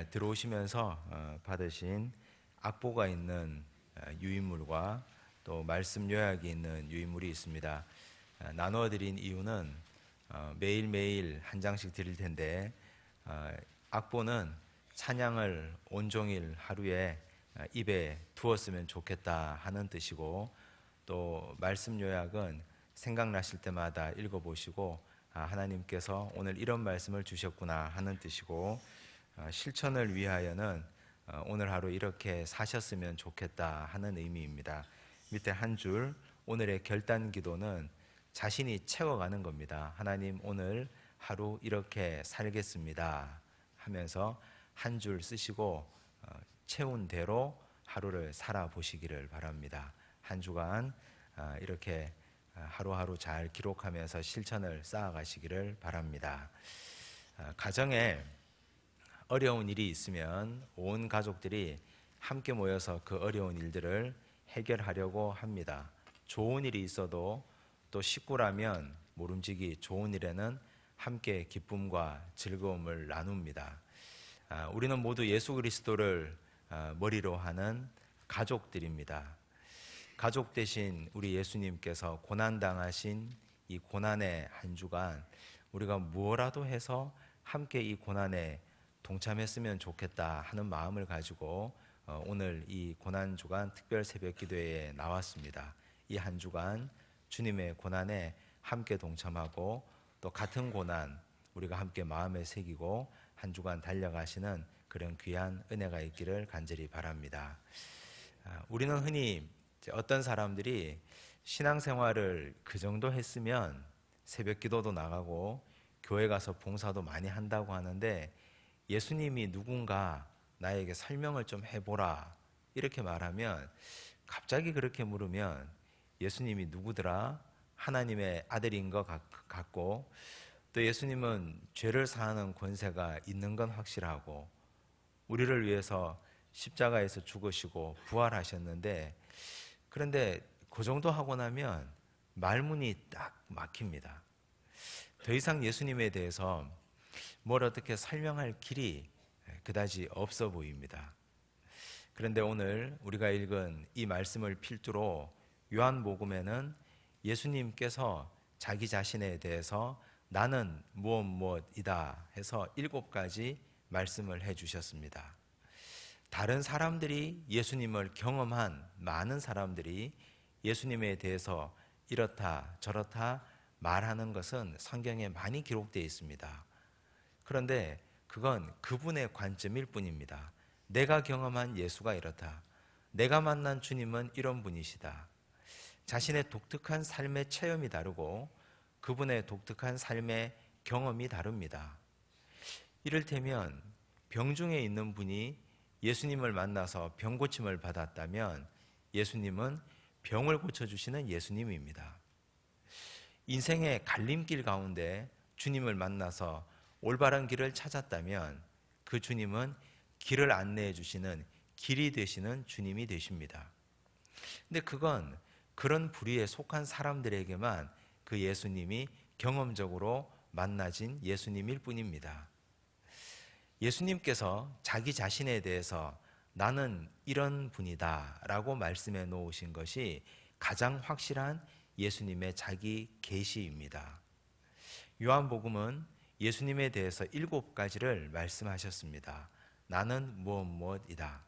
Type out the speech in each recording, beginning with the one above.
들어오시면서 받으신 악보가 있는 유인물과 또 말씀 요약이 있는 유인물이 있습니다. 나누어 드린 이유는 매일매일 한 장씩 드릴 텐데 악보는 찬양을 온종일 하루에 입에 두었으면 좋겠다 하는 뜻이고, 또 말씀 요약은 생각나실 때마다 읽어보시고 하나님께서 오늘 이런 말씀을 주셨구나 하는 뜻이고, 실천을 위하여는 오늘 하루 이렇게 사셨으면 좋겠다 하는 의미입니다. 밑에 한 줄, 오늘의 결단 기도는 자신이 채워가는 겁니다. 하나님, 오늘 하루 이렇게 살겠습니다 하면서 한 줄 쓰시고 채운 대로 하루를 살아보시기를 바랍니다. 한 주간 이렇게 하루하루 잘 기록하면서 실천을 쌓아가시기를 바랍니다. 가정에 어려운 일이 있으면 온 가족들이 함께 모여서 그 어려운 일들을 해결하려고 합니다. 좋은 일이 있어도 또 식구라면 모름지기 좋은 일에는 함께 기쁨과 즐거움을 나눕니다. 우리는 모두 예수 그리스도를 머리로 하는 가족들입니다. 가족 대신 우리 예수님께서 고난당하신 이 고난의 한 주간 우리가 무엇라도 해서 함께 이 고난에 동참했으면 좋겠다 하는 마음을 가지고 오늘 이 고난주간 특별 새벽 기도회에 나왔습니다. 이 한 주간 주님의 고난에 함께 동참하고 또 같은 고난 우리가 함께 마음에 새기고 한 주간 달려가시는 그런 귀한 은혜가 있기를 간절히 바랍니다. 우리는 흔히 어떤 사람들이 신앙생활을 그 정도 했으면 새벽 기도도 나가고 교회 가서 봉사도 많이 한다고 하는데, 예수님이 누군가 나에게 설명을 좀 해보라 이렇게 말하면, 갑자기 그렇게 물으면 예수님이 누구더라? 하나님의 아들인 것 같고, 또 예수님은 죄를 사하는 권세가 있는 건 확실하고 우리를 위해서 십자가에서 죽으시고 부활하셨는데, 그런데 그 정도 하고 나면 말문이 딱 막힙니다. 더 이상 예수님에 대해서 뭘 어떻게 설명할 길이 그다지 없어 보입니다. 그런데 오늘 우리가 읽은 이 말씀을 필두로 요한복음에는 예수님께서 자기 자신에 대해서 나는 무엇이다 해서 7가지 말씀을 해주셨습니다. 다른 사람들이 예수님을 경험한 많은 사람들이 예수님에 대해서 이렇다 저렇다 말하는 것은 성경에 많이 기록되어 있습니다. 그런데 그건 그분의 관점일 뿐입니다. 내가 경험한 예수가 이렇다, 내가 만난 주님은 이런 분이시다. 자신의 독특한 삶의 체험이 다르고 그분의 독특한 삶의 경험이 다릅니다. 이를테면 병중에 있는 분이 예수님을 만나서 병고침을 받았다면 예수님은 병을 고쳐주시는 예수님입니다. 인생의 갈림길 가운데 주님을 만나서 올바른 길을 찾았다면 그 주님은 길을 안내해 주시는 길이 되시는 주님이 되십니다. 근데 그건 그런 부류에 속한 사람들에게만 그 예수님이 경험적으로 만나진 예수님일 뿐입니다. 예수님께서 자기 자신에 대해서 나는 이런 분이다 라고 말씀해 놓으신 것이 가장 확실한 예수님의 자기 계시입니다. 요한복음은 예수님에 대해서 7가지를 말씀하셨습니다. 나는 무엇이다.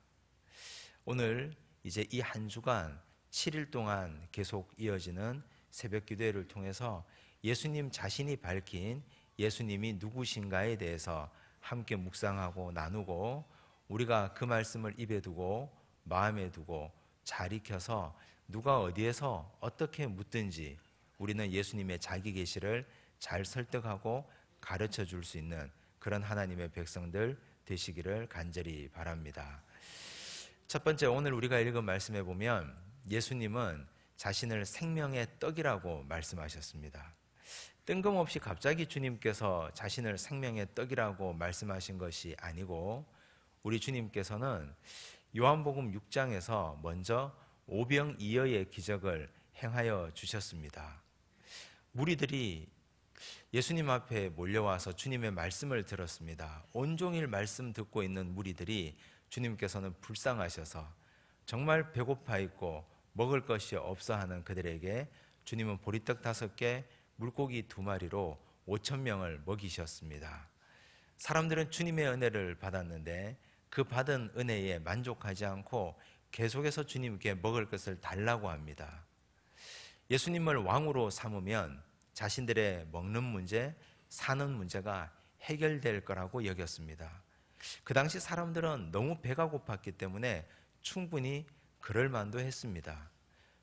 오늘 이제 이 한 주간 7일 동안 계속 이어지는 새벽 기도회를 통해서 예수님 자신이 밝힌 예수님이 누구신가에 대해서 함께 묵상하고 나누고, 우리가 그 말씀을 입에 두고 마음에 두고 잘 익혀서 누가 어디에서 어떻게 묻든지 우리는 예수님의 자기 계시를 잘 설득하고 가르쳐 줄 수 있는 그런 하나님의 백성들 되시기를 간절히 바랍니다. 첫 번째, 오늘 우리가 읽은 말씀에 보면 예수님은 자신을 생명의 떡이라고 말씀하셨습니다. 뜬금없이 갑자기 주님께서 자신을 생명의 떡이라고 말씀하신 것이 아니고, 우리 주님께서는 요한복음 6장에서 먼저 오병이어의 기적을 행하여 주셨습니다. 무리들이 예수님 앞에 몰려와서 주님의 말씀을 들었습니다. 온종일 말씀 듣고 있는 무리들이 주님께서는 불쌍하셔서 정말 배고파 있고 먹을 것이 없어 하는 그들에게 주님은 보리떡 5개, 물고기 2마리로 5,000명을 먹이셨습니다. 사람들은 주님의 은혜를 받았는데 그 받은 은혜에 만족하지 않고 계속해서 주님께 먹을 것을 달라고 합니다. 예수님을 왕으로 삼으면 자신들의 먹는 문제, 사는 문제가 해결될 거라고 여겼습니다. 그 당시 사람들은 너무 배가 고팠기 때문에 충분히 그럴 만도 했습니다.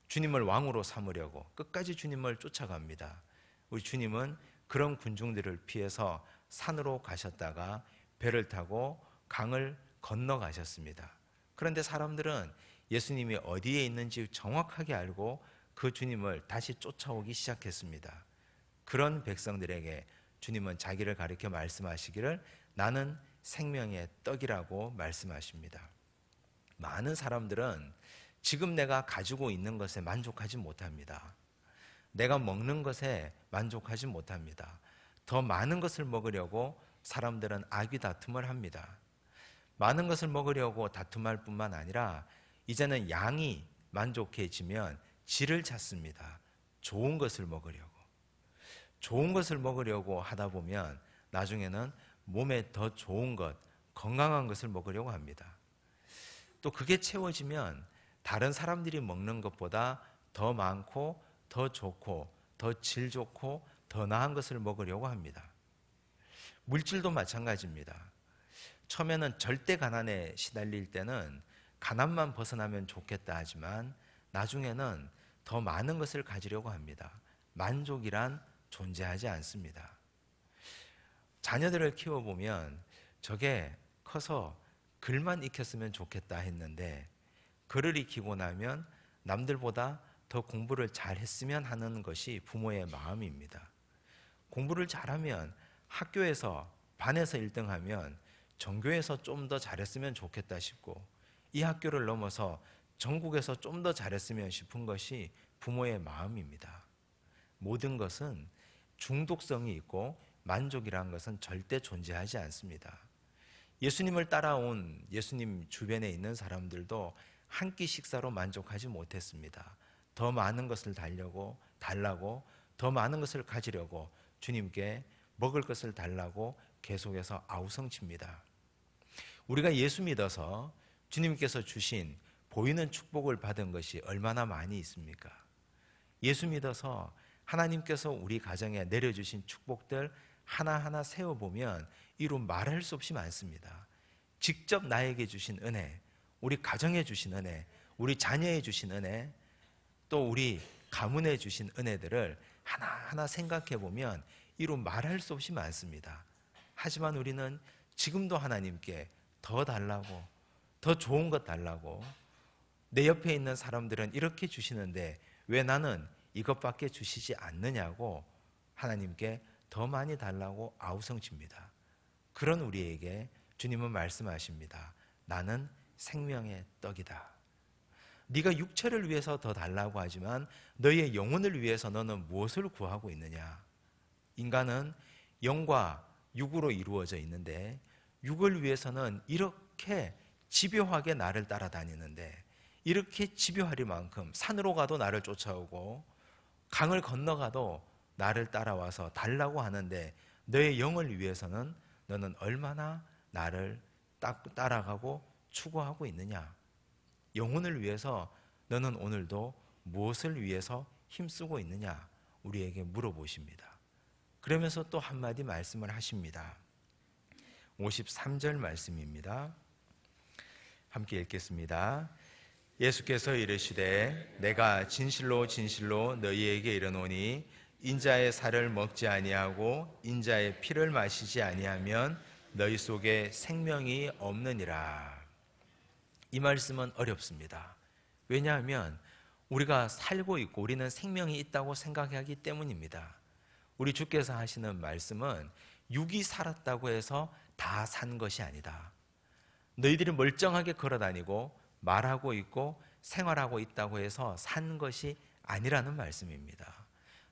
주님을 왕으로 삼으려고 끝까지 주님을 쫓아갑니다. 우리 주님은 그런 군중들을 피해서 산으로 가셨다가 배를 타고 강을 건너가셨습니다. 그런데 사람들은 예수님이 어디에 있는지 정확하게 알고 그 주님을 다시 쫓아오기 시작했습니다. 그런 백성들에게 주님은 자기를 가리켜 말씀하시기를 나는 생명의 떡이라고 말씀하십니다. 많은 사람들은 지금 내가 가지고 있는 것에 만족하지 못합니다. 내가 먹는 것에 만족하지 못합니다. 더 많은 것을 먹으려고 사람들은 아귀다툼을 합니다. 많은 것을 먹으려고 다툼할 뿐만 아니라 이제는 양이 만족해지면 질을 찾습니다. 좋은 것을 먹으려고. 좋은 것을 먹으려고 하다 보면 나중에는 몸에 더 좋은 것, 건강한 것을 먹으려고 합니다. 또 그게 채워지면 다른 사람들이 먹는 것보다 더 많고 더 좋고 더 질 좋고 더 나은 것을 먹으려고 합니다. 물질도 마찬가지입니다. 처음에는 절대 가난에 시달릴 때는 가난만 벗어나면 좋겠다 하지만 나중에는 더 많은 것을 가지려고 합니다. 만족이란 존재하지 않습니다. 자녀들을 키워보면 저게 커서 글만 익혔으면 좋겠다 했는데 글을 익히고 나면 남들보다 더 공부를 잘했으면 하는 것이 부모의 마음입니다. 공부를 잘하면 학교에서 반에서 1등하면 전교에서 좀 더 잘했으면 좋겠다 싶고 이 학교를 넘어서 전국에서 좀 더 잘했으면 싶은 것이 부모의 마음입니다. 모든 것은 중독성이 있고 만족이라는 것은 절대 존재하지 않습니다. 예수님을 따라온 예수님 주변에 있는 사람들도 한 끼 식사로 만족하지 못했습니다. 더 많은 것을 달라고 더 많은 것을 가지려고 주님께 먹을 것을 달라고 계속해서 아우성칩니다. 우리가 예수 믿어서 주님께서 주신 보이는 축복을 받은 것이 얼마나 많이 있습니까? 예수 믿어서 하나님께서 우리 가정에 내려주신 축복들 하나하나 세어보면 이루 말할 수 없이 많습니다. 직접 나에게 주신 은혜, 우리 가정에 주신 은혜, 우리 자녀에 주신 은혜, 또 우리 가문에 주신 은혜들을 하나하나 생각해 보면 이루 말할 수 없이 많습니다. 하지만 우리는 지금도 하나님께 더 달라고, 더 좋은 것 달라고, 내 옆에 있는 사람들은 이렇게 주시는데 왜 나는 이것밖에 주시지 않느냐고 하나님께 더 많이 달라고 아우성칩니다. 그런 우리에게 주님은 말씀하십니다. 나는 생명의 떡이다. 네가 육체를 위해서 더 달라고 하지만 너의 영혼을 위해서 너는 무엇을 구하고 있느냐? 인간은 영과 육으로 이루어져 있는데 육을 위해서는 이렇게 집요하게 나를 따라다니는데 이렇게 집요하리만큼 산으로 가도 나를 쫓아오고 강을 건너가도 나를 따라와서 달라고 하는데 너의 영을 위해서는 너는 얼마나 나를 따라가고 추구하고 있느냐? 영혼을 위해서 너는 오늘도 무엇을 위해서 힘쓰고 있느냐? 우리에게 물어보십니다. 그러면서 또 한마디 말씀을 하십니다. 53절 말씀입니다. 함께 읽겠습니다. 예수께서 이르시되 내가 진실로 진실로 너희에게 이르노니 인자의 살을 먹지 아니하고 인자의 피를 마시지 아니하면 너희 속에 생명이 없느니라. 이 말씀은 어렵습니다. 왜냐하면 우리가 살고 있고 우리는 생명이 있다고 생각하기 때문입니다. 우리 주께서 하시는 말씀은 육이 살았다고 해서 다 산 것이 아니다. 너희들이 멀쩡하게 걸어다니고 말하고 있고 생활하고 있다고 해서 산 것이 아니라는 말씀입니다.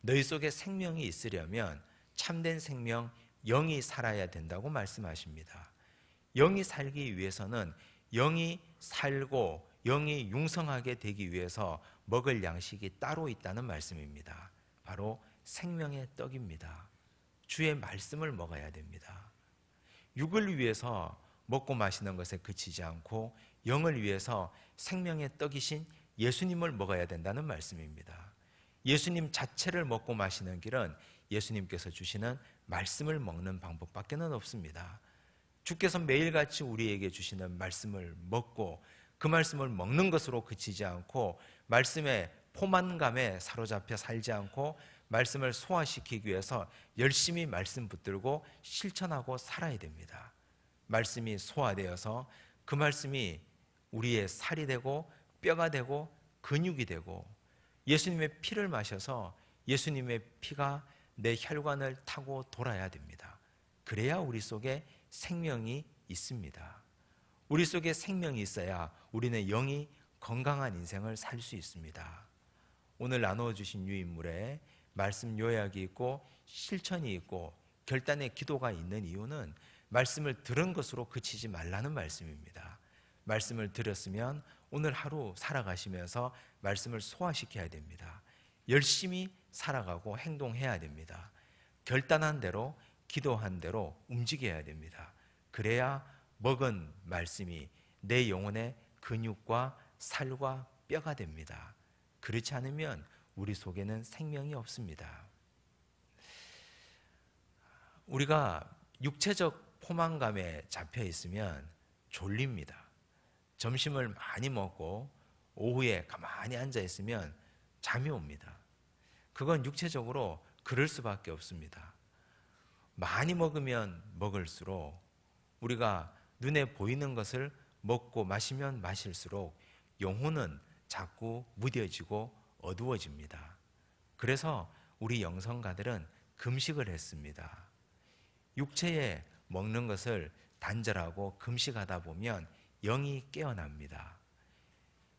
너희 속에 생명이 있으려면 참된 생명 영이 살아야 된다고 말씀하십니다. 영이 살기 위해서는 영이 살고 영이 융성하게 되기 위해서 먹을 양식이 따로 있다는 말씀입니다. 바로 생명의 떡입니다. 주의 말씀을 먹어야 됩니다. 육을 위해서 먹고 마시는 것에 그치지 않고 영을 위해서 생명의 떡이신 예수님을 먹어야 된다는 말씀입니다. 예수님 자체를 먹고 마시는 길은 예수님께서 주시는 말씀을 먹는 방법밖에 없습니다. 주께서 매일같이 우리에게 주시는 말씀을 먹고 그 말씀을 먹는 것으로 그치지 않고 말씀의 포만감에 사로잡혀 살지 않고 말씀을 소화시키기 위해서 열심히 말씀 붙들고 실천하고 살아야 됩니다. 말씀이 소화되어서 그 말씀이 우리의 살이 되고 뼈가 되고 근육이 되고 예수님의 피를 마셔서 예수님의 피가 내 혈관을 타고 돌아야 됩니다. 그래야 우리 속에 생명이 있습니다. 우리 속에 생명이 있어야 우리는 영이 건강한 인생을 살 수 있습니다. 오늘 나누어 주신 유인물에 말씀 요약이 있고 실천이 있고 결단의 기도가 있는 이유는 말씀을 들은 것으로 그치지 말라는 말씀입니다. 말씀을 들었으면 오늘 하루 살아가시면서 말씀을 소화시켜야 됩니다. 열심히 살아가고 행동해야 됩니다. 결단한 대로 기도한 대로 움직여야 됩니다. 그래야 먹은 말씀이 내 영혼의 근육과 살과 뼈가 됩니다. 그렇지 않으면 우리 속에는 생명이 없습니다. 우리가 육체적 포만감에 잡혀 있으면 졸립니다. 점심을 많이 먹고 오후에 가만히 앉아 있으면 잠이 옵니다. 그건 육체적으로 그럴 수밖에 없습니다. 많이 먹으면 먹을수록 우리가 눈에 보이는 것을 먹고 마시면 마실수록 영혼은 자꾸 무뎌지고 어두워집니다. 그래서 우리 영성가들은 금식을 했습니다. 육체에 먹는 것을 단절하고 금식하다 보면 영이 깨어납니다.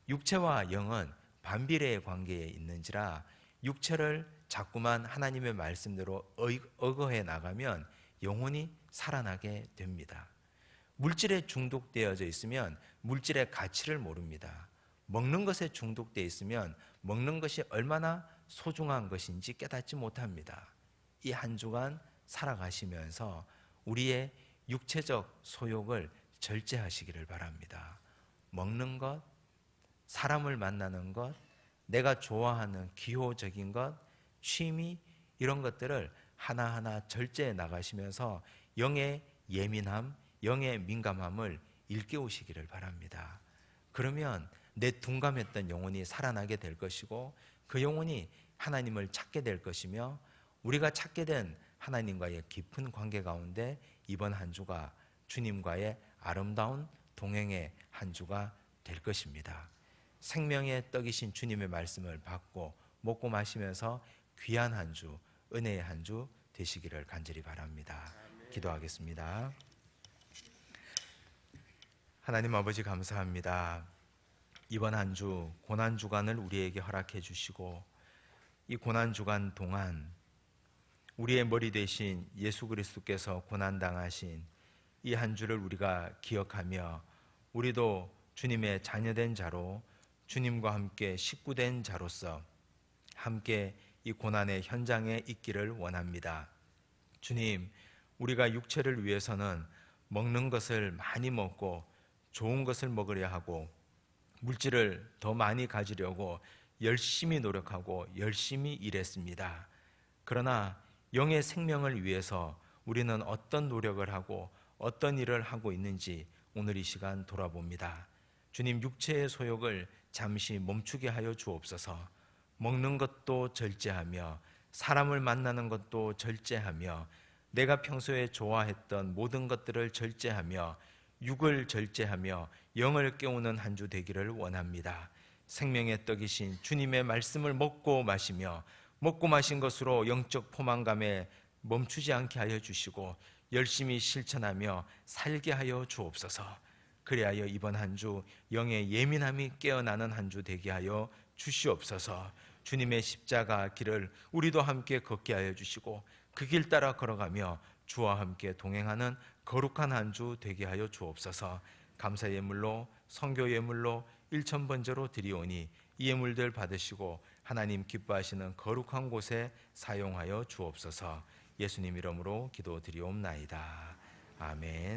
육체와 영은 반비례의 관계에 있는지라 육체를 자꾸만 하나님의 말씀대로 억어해 나가면 영혼이 살아나게 됩니다. 물질에 중독되어져 있으면 물질의 가치를 모릅니다. 먹는 것에 중독되어 있으면 먹는 것이 얼마나 소중한 것인지 깨닫지 못합니다. 이 한 주간 살아가시면서 우리의 육체적 소욕을 절제하시기를 바랍니다. 먹는 것, 사람을 만나는 것, 내가 좋아하는 기호적인 것, 취미 이런 것들을 하나하나 절제해 나가시면서 영의 예민함, 영의 민감함을 일깨우시기를 바랍니다. 그러면 내 둔감했던 영혼이 살아나게 될 것이고 그 영혼이 하나님을 찾게 될 것이며 우리가 찾게 된 하나님과의 깊은 관계 가운데 이번 한 주가 주님과의 아름다운 동행의 한 주가 될 것입니다. 생명의 떡이신 주님의 말씀을 받고 먹고 마시면서 귀한 한 주, 은혜의 한 주 되시기를 간절히 바랍니다. 기도하겠습니다. 하나님 아버지 감사합니다. 이번 한 주 고난 주간을 우리에게 허락해 주시고 이 고난 주간 동안 우리의 머리 대신 예수 그리스도께서 고난 당하신 이 한 주를 우리가 기억하며 우리도 주님의 자녀된 자로 주님과 함께 식구된 자로서 함께 이 고난의 현장에 있기를 원합니다. 주님, 우리가 육체를 위해서는 먹는 것을 많이 먹고 좋은 것을 먹으려 하고 물질을 더 많이 가지려고 열심히 노력하고 열심히 일했습니다. 그러나 영의 생명을 위해서 우리는 어떤 노력을 하고 어떤 일을 하고 있는지 오늘 이 시간 돌아봅니다. 주님, 육체의 소욕을 잠시 멈추게 하여 주옵소서. 먹는 것도 절제하며 사람을 만나는 것도 절제하며 내가 평소에 좋아했던 모든 것들을 절제하며 육을 절제하며 영을 깨우는 한 주 되기를 원합니다. 생명의 떡이신 주님의 말씀을 먹고 마시며 먹고 마신 것으로 영적 포만감에 멈추지 않게 하여 주시고 열심히 실천하며 살게 하여 주옵소서. 그리하여 이번 한 주 영의 예민함이 깨어나는 한 주 되게 하여 주시옵소서. 주님의 십자가 길을 우리도 함께 걷게 하여 주시고 그 길 따라 걸어가며 주와 함께 동행하는 거룩한 한 주 되게 하여 주옵소서. 감사 예물로 선교 예물로 일천번제로 드리오니 이 예물들 받으시고 하나님 기뻐하시는 거룩한 곳에 사용하여 주옵소서. 예수님 이름으로 기도드리옵나이다. 아멘.